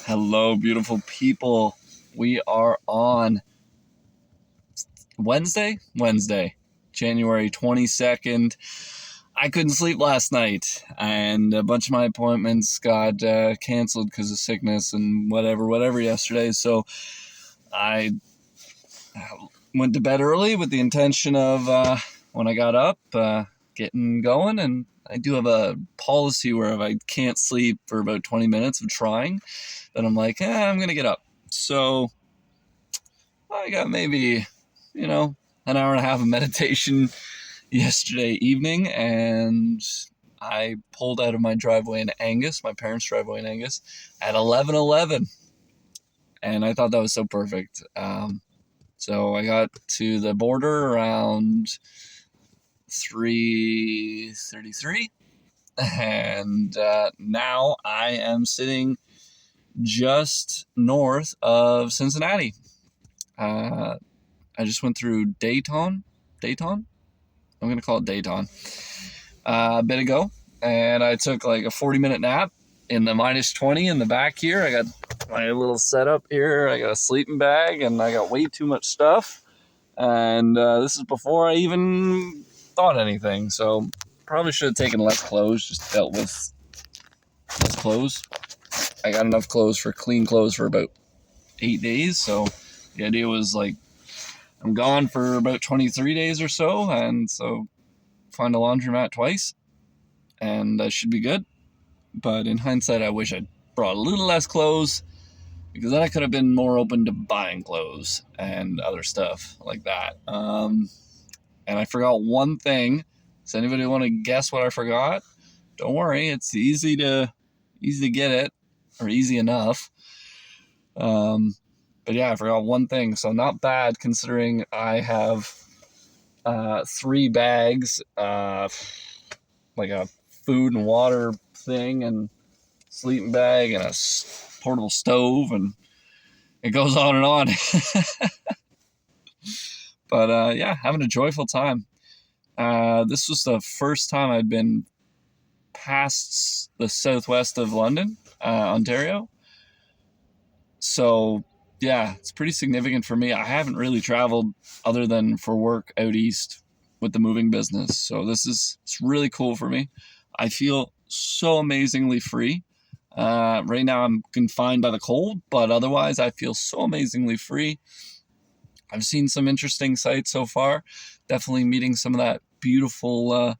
Hello, beautiful people. We are on Wednesday, January 22nd. I couldn't sleep last night, and a bunch of my appointments got canceled because of sickness and whatever yesterday. So I went to bed early with the intention of, when I got up, getting going. And I do have a policy where if I can't sleep for about 20 minutes of trying, then I'm like, I'm going to get up. So I got maybe, an hour and a half of meditation yesterday evening, and I pulled out of my driveway in Angus, my parents' driveway in Angus, at 11:11, and I thought that was so perfect. So I got to the border around 3:33, and now I am sitting just north of Cincinnati. I just went through Dayton. I'm going to call it Dayton. A bit ago. And I took like a 40-minute nap in the minus 20 in the back here. I got my little setup here. I got a sleeping bag and I got way too much stuff. And this is before I even thought anything. So probably should have taken less clothes, just dealt with less clothes. I got enough clothes for clean clothes for about 8 days. So the idea was like, I'm gone for about 23 days or so, and so find a laundromat twice, and I should be good. But in hindsight, I wish I'd brought a little less clothes, because then I could have been more open to buying clothes and other stuff like that. And I forgot one thing. Does anybody want to guess what I forgot? Don't worry, it's easy to get it, or easy enough. But yeah, I forgot one thing, so not bad considering I have 3 bags, like a food and water thing, and sleeping bag, and a portable stove, and it goes on and on. But yeah, having a joyful time. This was the first time I'd been past the southwest of London, Ontario. So yeah, it's pretty significant for me. I haven't really traveled other than for work out east with the moving business. So it's really cool for me. I feel so amazingly free. Right now I'm confined by the cold, but otherwise I feel so amazingly free. I've seen some interesting sights so far. Definitely meeting some of that beautiful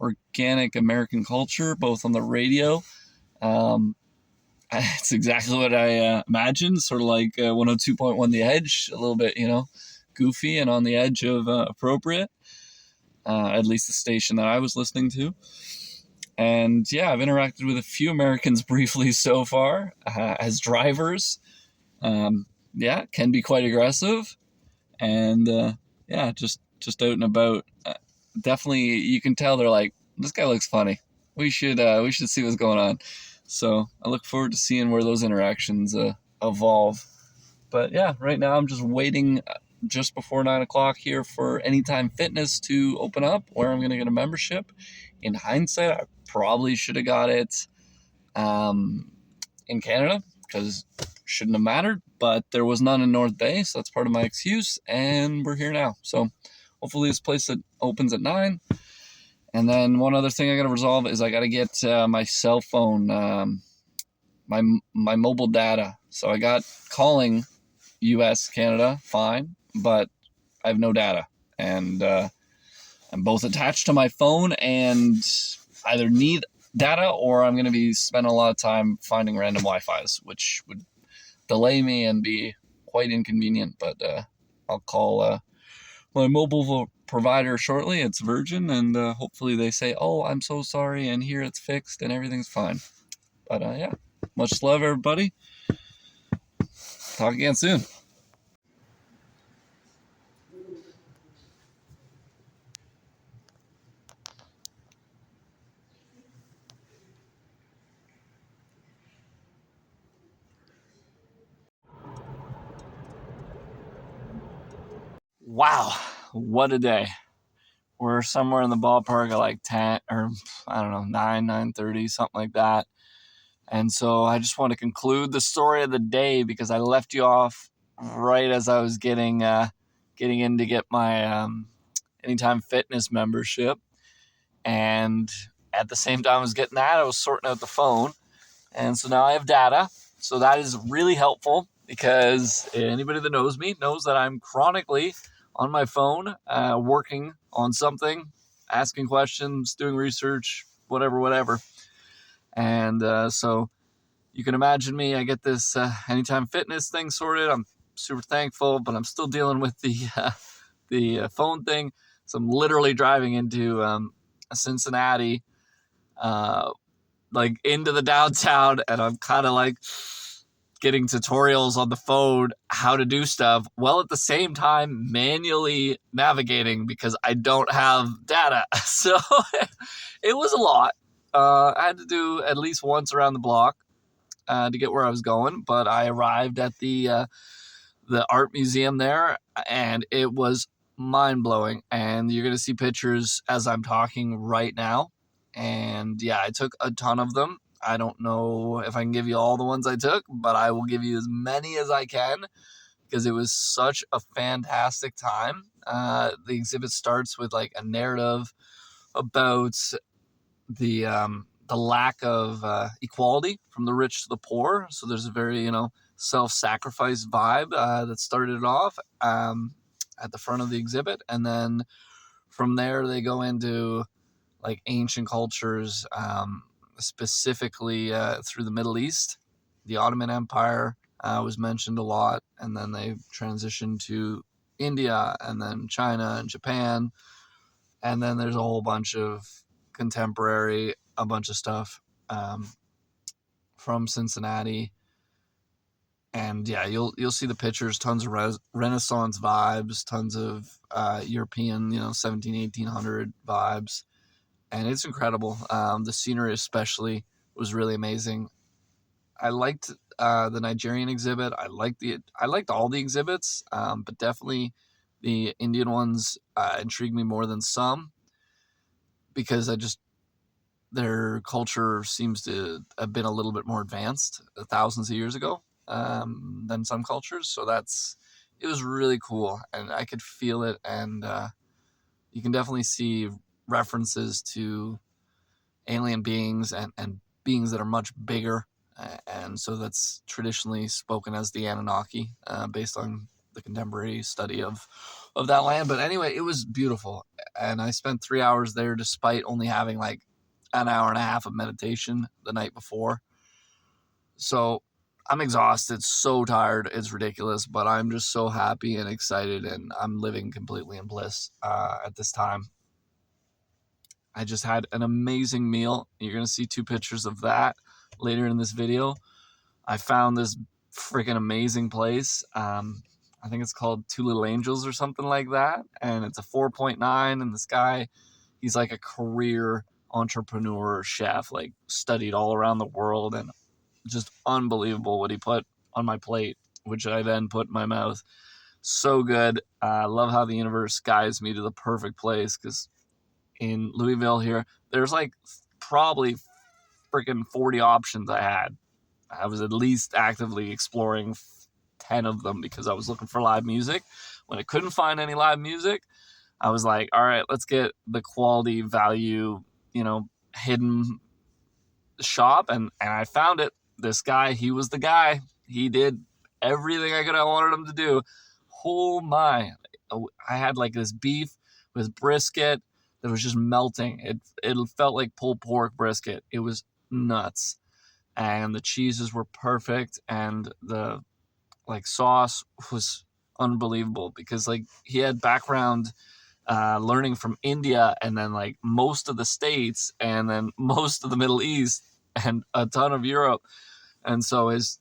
organic American culture, both on the radio. It's exactly what I imagined, sort of like 102.1 The Edge, a little bit, goofy and on the edge of appropriate, at least the station that I was listening to. And yeah, I've interacted with a few Americans briefly so far as drivers. Yeah, can be quite aggressive. And yeah, just out and about. Definitely, you can tell they're like, this guy looks funny. We should see what's going on. So I look forward to seeing where those interactions evolve. But yeah, right now I'm just waiting just before 9 o'clock here for Anytime Fitness to open up, where I'm going to get a membership. In hindsight, I probably should have got it in Canada, because it shouldn't have mattered. But there was none in North Bay, so that's part of my excuse. And we're here now. So hopefully this place that opens at 9. And then one other thing I got to resolve is I got to get my cell phone, my mobile data. So I got calling U.S., Canada, fine, but I have no data. And I'm both attached to my phone and either need data, or I'm going to be spending a lot of time finding random Wi-Fis, which would delay me and be quite inconvenient. But I'll call my mobile provider shortly. It's Virgin, and hopefully they say, oh, I'm so sorry, and here it's fixed and everything's fine. But yeah, much love, everybody. Talk again soon. Wow, what a day. We're somewhere in the ballpark of like 10, or I don't know, 9:30, something like that. And so I just want to conclude the story of the day because I left you off right as I was getting in to get my Anytime Fitness membership. And at the same time I was getting that, I was sorting out the phone. And so now I have data. So that is really helpful because anybody that knows me knows that I'm chronically on my phone, working on something, asking questions, doing research, whatever. And so you can imagine me. I get this Anytime Fitness thing sorted. I'm super thankful, but I'm still dealing with the phone thing. So I'm literally driving into Cincinnati, like into the downtown, and I'm kind of like getting tutorials on the phone how to do stuff while at the same time manually navigating because I don't have data. So it was a lot. I had to do at least once around the block to get where I was going, but I arrived at the art museum there, and it was mind blowing. And you're gonna see pictures as I'm talking right now. And yeah, I took a ton of them. I don't know if I can give you all the ones I took, but I will give you as many as I can because it was such a fantastic time. The exhibit starts with like a narrative about the lack of equality from the rich to the poor. So there's a very self-sacrifice vibe that started it off at the front of the exhibit, and then from there they go into like ancient cultures, specifically through the Middle East. The Ottoman Empire was mentioned a lot, and then they transitioned to India, and then China and Japan, and then there's a whole bunch of contemporary, a bunch of stuff from Cincinnati. And yeah, you'll see the pictures, tons of Renaissance vibes, tons of European, 17, 1800 vibes, and it's incredible. The scenery especially was really amazing. I liked the Nigerian exhibit. I liked all the exhibits, but definitely the Indian ones intrigued me more than some because their culture seems to have been a little bit more advanced thousands of years ago than some cultures. So it was really cool, and I could feel it. And you can definitely see references to alien beings and beings that are much bigger. And so that's traditionally spoken as the Anunnaki, based on the contemporary study of that land. But anyway, it was beautiful, and I spent 3 hours there despite only having like an hour and a half of meditation the night before. So I'm exhausted, so tired, it's ridiculous, but I'm just so happy and excited, and I'm living completely in bliss at this time. I just had an amazing meal. You're going to see 2 pictures of that later in this video. I found this freaking amazing place. I think it's called Two Little Angels or something like that. And it's a 4.9. And this guy, he's like a career entrepreneur chef, like studied all around the world, and just unbelievable what he put on my plate, which I then put in my mouth. So good. I love how the universe guides me to the perfect place, because in Louisville here, there's like probably freaking 40 options I had. I was at least actively exploring 10 of them because I was looking for live music. When I couldn't find any live music, I was like, all right, let's get the quality value, hidden shop. And I found it. This guy, he was the guy. He did everything I wanted him to do. Oh my. I had like this beef with brisket that was just melting. It felt like pulled pork brisket. It was nuts. And the cheeses were perfect, and the like sauce was unbelievable because like he had background learning from India, and then like most of the States, and then most of the Middle East, and a ton of Europe. And so his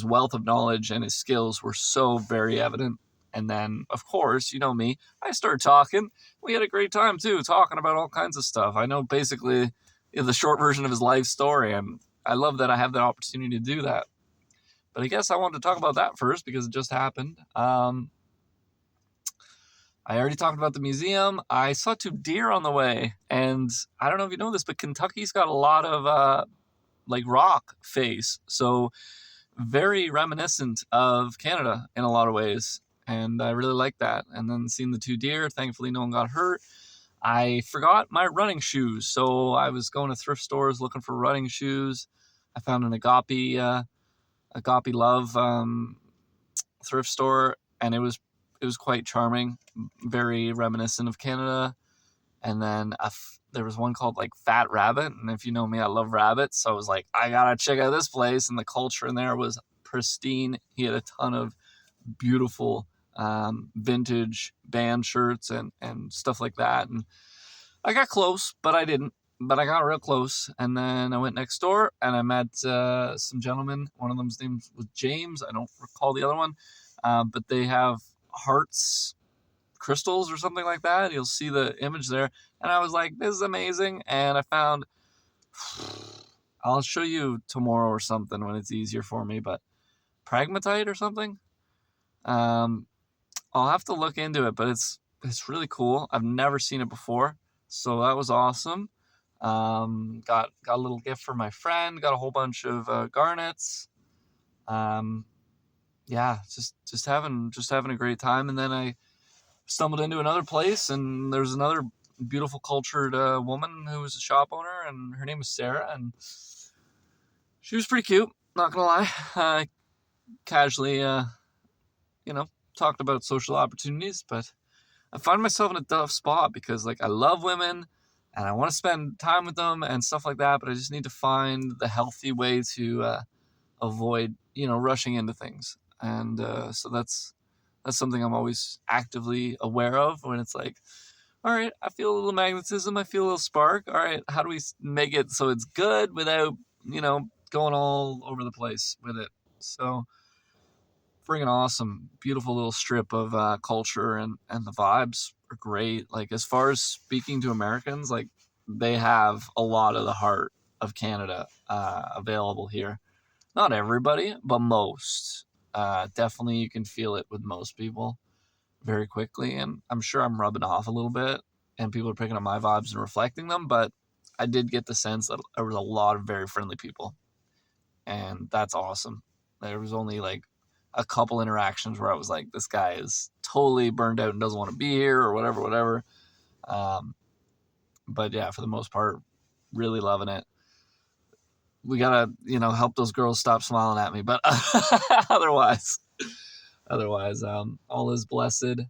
wealth of knowledge and his skills were so very evident. And then, of course, you know me, I started talking. We had a great time too, talking about all kinds of stuff. I know basically the short version of his life story, and I love that I have the opportunity to do that. But I guess I wanted to talk about that first because it just happened. I already talked about the museum. I saw 2 deer on the way, and I don't know if you know this, but Kentucky's got a lot of like rock face. So very reminiscent of Canada in a lot of ways. And I really like that. And then seeing the two deer, thankfully no one got hurt. I forgot my running shoes, so I was going to thrift stores looking for running shoes. I found an Agape Love thrift store, and it was quite charming, very reminiscent of Canada. And then there was one called like Fat Rabbit, and if you know me, I love rabbits, so I was like, I gotta check out this place, and the culture in there was pristine. He had a ton of beautiful vintage band shirts and stuff like that, and I got close, but I didn't. But I got real close, and then I went next door and I met some gentlemen. One of them's name was James. I don't recall the other one, but they have hearts, crystals, or something like that. You'll see the image there, and I was like, "This is amazing!" And I found. I'll show you tomorrow or something when it's easier for me, but pragmatite or something. I'll have to look into it, but it's really cool. I've never seen it before, so that was awesome. Got a little gift for my friend. Got a whole bunch of garnets. Yeah, just having a great time. And then I stumbled into another place, and there's another beautiful cultured woman who was a shop owner, and her name was Sarah, and she was pretty cute. Not gonna lie. I casually, talked about social opportunities, but I find myself in a tough spot because like I love women and I want to spend time with them and stuff like that, but I just need to find the healthy way to avoid, rushing into things. And so that's something I'm always actively aware of when it's like, all right, I feel a little magnetism, I feel a little spark. All right, how do we make it so it's good without, going all over the place with it? So freaking awesome, beautiful little strip of culture, and the vibes are great. Like as far as speaking to Americans, like they have a lot of the heart of Canada available here. Not everybody, but most. Definitely, you can feel it with most people very quickly, and I'm sure I'm rubbing off a little bit, and people are picking up my vibes and reflecting them. But I did get the sense that there was a lot of very friendly people, and that's awesome. There was only like a couple interactions where I was like, this guy is totally burned out and doesn't want to be here or whatever. But yeah, for the most part, really loving it. We gotta, help those girls stop smiling at me, but otherwise, all is blessed.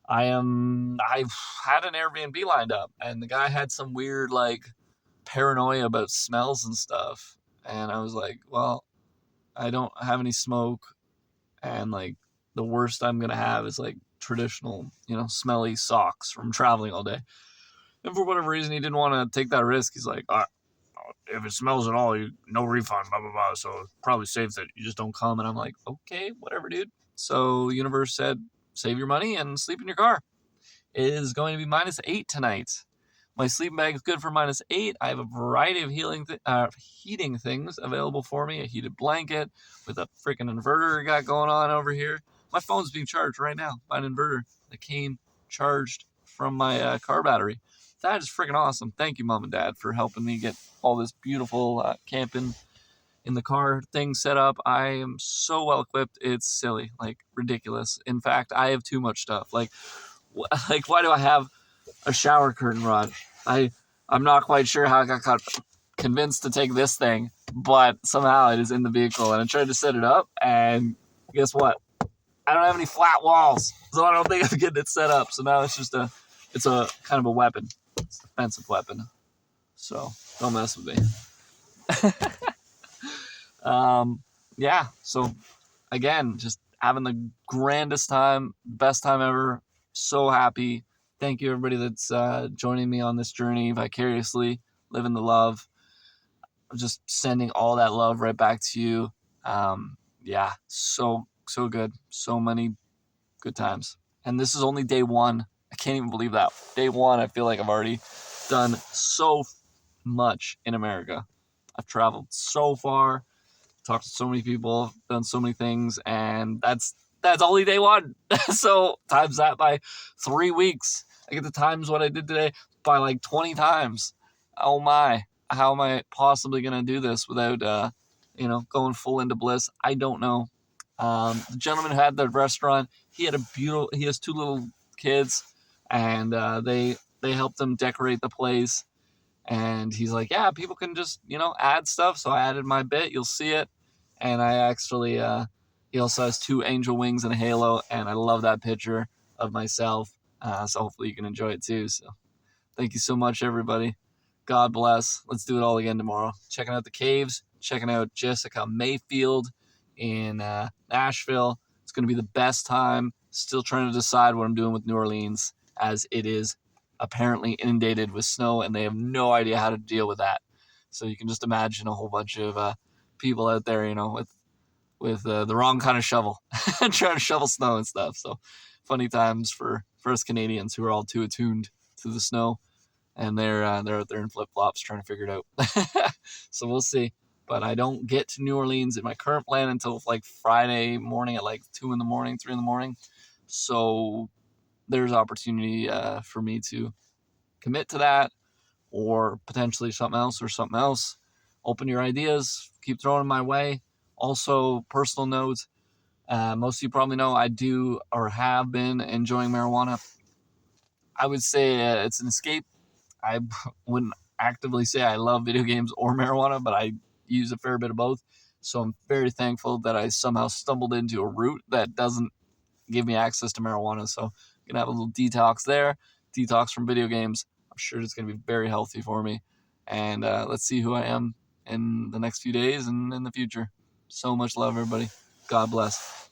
I've had an Airbnb lined up, and the guy had some weird like paranoia about smells and stuff, and I was like, well, I don't have any smoke, and like the worst I'm gonna have is like traditional, smelly socks from traveling all day. And for whatever reason, he didn't want to take that risk. He's like, if it smells at all, no refund, blah blah blah. So it's probably safe that you just don't come. And I'm like, okay, whatever, dude. So universe said, save your money and sleep in your car. It is going to be -8 tonight. My sleeping bag is good for -8. I have a variety of heating things available for me. A heated blanket with a freaking inverter I got going on over here. My phone's being charged right now by an inverter that came charged from my car battery. That is freaking awesome. Thank you, Mom and Dad, for helping me get all this beautiful camping in the car thing set up. I am so well equipped. It's silly, like ridiculous. In fact, I have too much stuff. Like why do I have a shower curtain rod? I'm not quite sure how I got convinced to take this thing, but somehow it is in the vehicle, and I tried to set it up, and guess what? I don't have any flat walls, so I don't think I'm getting it set up. So now it's a kind of a weapon. It's a defensive weapon. So don't mess with me. Yeah. So again, just having the grandest time, best time ever. So happy. Thank you, everybody that's joining me on this journey vicariously, living the love. I'm just sending all that love right back to you. Yeah, so good. So many good times. And this is only day one. I can't even believe that. Day one, I feel like I've already done so much in America. I've traveled so far, talked to so many people, done so many things, and that's only day one. So times that by 3 weeks. I get to times what I did today by like 20 times. Oh my. how am I possibly gonna do this without going full into bliss? I don't know. The gentleman who had the restaurant, he has two little kids, and they helped him decorate the place. And he's like, yeah, people can just add stuff. So I added my bit. You'll see it. And I actually he also has two angel wings and a halo, and I love that picture of myself. So hopefully you can enjoy it too. So thank you so much, everybody. God bless. Let's do it all again tomorrow. Checking out the caves, checking out Jessica Mayfield in Nashville. It's going to be the best time. Still trying to decide what I'm doing with New Orleans, as it is apparently inundated with snow, and they have no idea how to deal with that. So you can just imagine a whole bunch of people out there, with the wrong kind of shovel, trying to shovel snow and stuff. So funny times for us Canadians who are all too attuned to the snow, and they're out there in flip flops trying to figure it out. So we'll see. But I don't get to New Orleans in my current plan until like Friday morning at like 2 in the morning, 3 in the morning. So there's opportunity for me to commit to that, or potentially something else. Open your ideas, keep throwing them my way. Also, personal note, most of you probably know I do or have been enjoying marijuana. I would say it's an escape. I wouldn't actively say I love video games or marijuana, but I use a fair bit of both. So I'm very thankful that I somehow stumbled into a route that doesn't give me access to marijuana. So I'm going to have a little detox there, detox from video games. I'm sure it's going to be very healthy for me. And let's see who I am in the next few days and in the future. So much love, everybody. God bless.